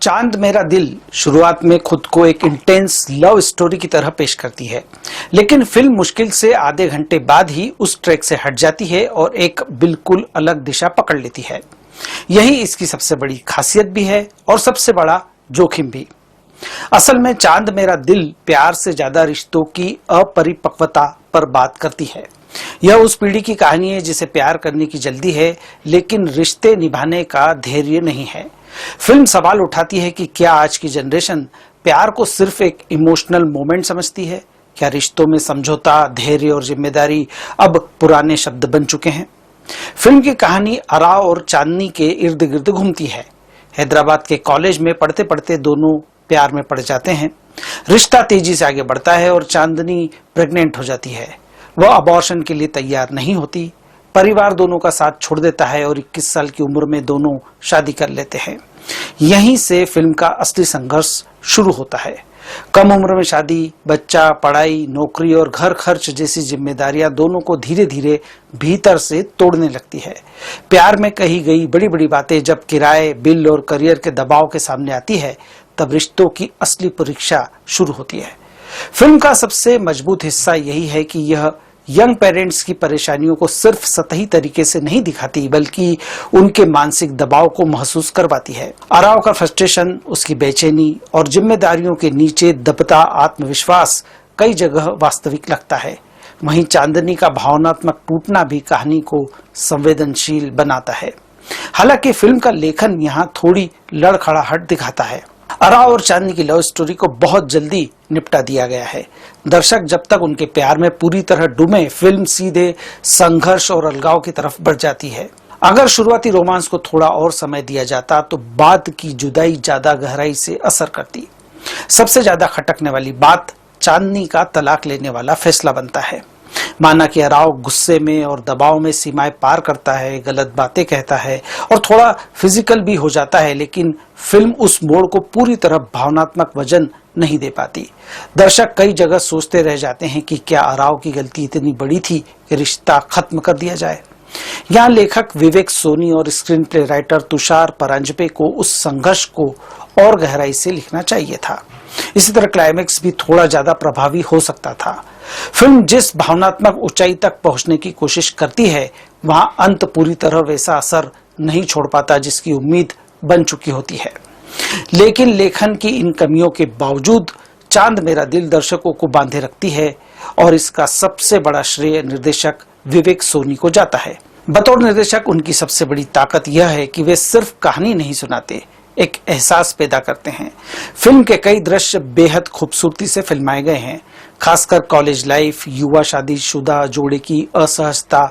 चांद मेरा दिल शुरुआत में खुद को एक इंटेंस लव स्टोरी की तरह पेश करती है, लेकिन फिल्म मुश्किल से आधे घंटे बाद ही उस ट्रैक से हट जाती है और एक बिल्कुल अलग दिशा पकड़ लेती है। यही इसकी सबसे बड़ी खासियत भी है और सबसे बड़ा जोखिम भी। असल में चांद मेरा दिल प्यार से ज्यादा रिश्तों की अपरिपक्वता पर बात करती है। यह उस पीढ़ी की कहानी है जिसे प्यार करने की जल्दी है, लेकिन रिश्ते निभाने का धैर्य नहीं है। फिल्म सवाल उठाती है कि क्या आज की जनरेशन प्यार को सिर्फ एक इमोशनल मोमेंट समझती है? क्या रिश्तों में समझौता, धैर्य और जिम्मेदारी अब पुराने शब्द बन चुके हैं? फिल्म की कहानी अराव और चांदनी के इर्द गिर्द घूमती है। हैदराबाद के कॉलेज में पढ़ते पढ़ते दोनों प्यार में पड़ जाते हैं। रिश्ता तेजी से आगे बढ़ता है और चांदनी प्रेग्नेंट हो जाती है। वह अबॉर्शन के लिए तैयार नहीं होती। परिवार दोनों का साथ छोड़ देता है और 21 साल की उम्र में दोनों शादी कर लेते हैं। यहीं से फिल्म का असली संघर्ष शुरू होता है। कम उम्र में शादी, बच्चा, पढ़ाई, नौकरी और घर खर्च जैसी जिम्मेदारियां दोनों को धीरे धीरे भीतर से तोड़ने लगती है। प्यार में कही गई बड़ी बड़ी बातें जब किराए, बिल और करियर के दबाव के सामने आती है, तब रिश्तों की असली परीक्षा शुरू होती है। फिल्म का सबसे मजबूत हिस्सा यही है कि यह यंग पेरेंट्स की परेशानियों को सिर्फ सतही तरीके से नहीं दिखाती, बल्कि उनके मानसिक दबाव को महसूस करवाती है। अराव का फ्रस्ट्रेशन, उसकी बेचैनी और जिम्मेदारियों के नीचे दबता आत्मविश्वास कई जगह वास्तविक लगता है। वहीं चांदनी का भावनात्मक टूटना भी कहानी को संवेदनशील बनाता है। हालांकि फिल्म का लेखन यहाँ थोड़ी लड़खड़ाहट दिखाता है। अराव और चांदनी की लव स्टोरी को बहुत जल्दी निपटा दिया गया है। दर्शक जब तक उनके प्यार में पूरी तरह डूबे, फिल्म सीधे संघर्ष और अलगाव की तरफ बढ़ जाती है। अगर शुरुआती रोमांस को थोड़ा और समय दिया जाता तो बाद की जुदाई ज्यादा गहराई से असर करती। सबसे ज्यादा खटकने वाली बात चांदनी का तलाक लेने वाला फैसला बनता है। माना कि अराव गुस्से में और दबाव में सीमाएं पार करता है, गलत बातें कहता है और थोड़ा फिजिकल भी हो जाता है, लेकिन फिल्म उस मोड़ को पूरी तरह भावनात्मक वजन नहीं दे पाती। दर्शक कई जगह सोचते रह जाते हैं कि क्या अराव की गलती इतनी बड़ी थी कि रिश्ता खत्म कर दिया जाए। यहाँ लेखक विवेक सोनी और screenplay writer Tushar Paranjpe को उस संघर्ष को और गहराई से लिखना चाहिए था। इसी तरह क्लाइमेक्स भी थोड़ा ज्यादा प्रभावी हो सकता था। फिल्म जिस भावनात्मक ऊंचाई तक पहुंचने की कोशिश करती है, वहां अंत पूरी तरह वैसा असर नहीं छोड़ पाता जिसकी उम्मीद बन चुकी होती है। लेकिन लेखन की इन कमियों के बावजूद चांद मेरा दिल दर्शकों को बांधे रखती है और इसका सबसे बड़ा श्रेय निर्देशक विवेक सोनी को जाता है। बतौर निर्देशक उनकी सबसे बड़ी ताकत यह है कि वे सिर्फ कहानी नहीं सुनाते, एक एहसास पैदा करते हैं। फिल्म के कई दृश्य बेहद खूबसूरती से फिल्माए गए हैं। खासकर कॉलेज लाइफ, युवा शादीशुदा जोड़े की असहजता,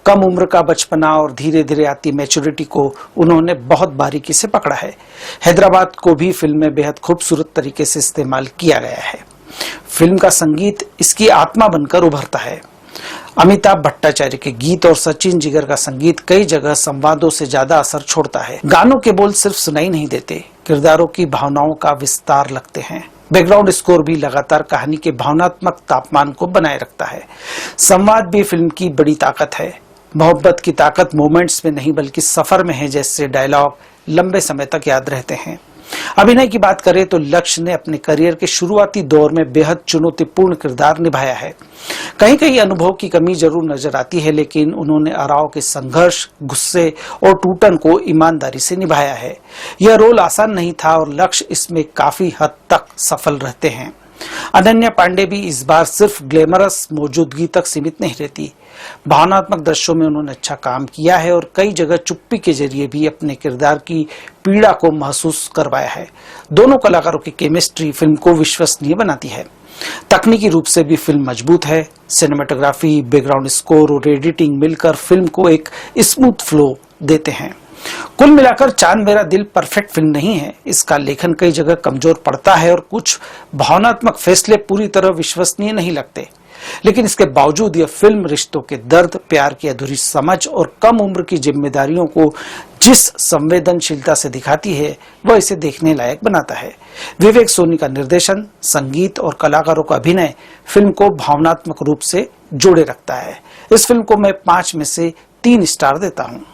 कम उम्र का बचपना और धीरे धीरे आती मैच्योरिटी को उन्होंने बहुत बारीकी से पकड़ा है। हैदराबाद को भी फिल्म में बेहद खूबसूरत तरीके से इस्तेमाल किया गया है। फिल्म का संगीत इसकी आत्मा बनकर उभरता है। अमिताभ भट्टाचार्य के गीत और सचिन जिगर का संगीत कई जगह संवादों से ज्यादा असर छोड़ता है। गानों के बोल सिर्फ सुनाई नहीं देते, किरदारों की भावनाओं का विस्तार लगते हैं। बैकग्राउंड स्कोर भी लगातार कहानी के भावनात्मक तापमान को बनाए रखता है। संवाद भी फिल्म की बड़ी ताकत है। मोहब्बत की ताकत मोमेंट्स में नहीं बल्कि सफर में है, जैसे डायलॉग लंबे समय तक याद रहते हैं। अभिनय की बात करें तो लक्ष्य ने अपने करियर के शुरुआती दौर में बेहद चुनौतीपूर्ण किरदार निभाया है। कहीं कहीं अनुभव की कमी जरूर नजर आती है, लेकिन उन्होंने अराव के संघर्ष, गुस्से और टूटन को ईमानदारी से निभाया है। यह रोल आसान नहीं था और लक्ष्य इसमें काफी हद तक सफल रहते हैं। अनन्या पांडे भी इस बार सिर्फ ग्लैमरस मौजूदगी तक सीमित नहीं रहती। भावनात्मक दृश्यों में उन्होंने अच्छा काम किया है और कई जगह चुप्पी के जरिए भी अपने किरदार की पीड़ा को महसूस करवाया है। दोनों कलाकारों की केमिस्ट्री फिल्म को विश्वसनीय बनाती है। तकनीकी रूप से भी फिल्म मजबूत है। सिनेमेटोग्राफी, बैकग्राउंड स्कोर और एडिटिंग मिलकर फिल्म को एक स्मूथ फ्लो देते हैं। कुल मिलाकर चांद मेरा दिल परफेक्ट फिल्म नहीं है। इसका लेखन कई जगह कमजोर पड़ता है और कुछ भावनात्मक फैसले पूरी तरह विश्वसनीय नहीं लगते, लेकिन इसके बावजूद यह फिल्म रिश्तों के दर्द, प्यार की अधूरी समझ और कम उम्र की जिम्मेदारियों को जिस संवेदनशीलता से दिखाती है, वह इसे देखने लायक बनाता है। विवेक सोनी का निर्देशन, संगीत और कलाकारों का अभिनय फिल्म को भावनात्मक रूप से जोड़े रखता है। इस फिल्म को मैं 5 में से 3 स्टार देता हूँ।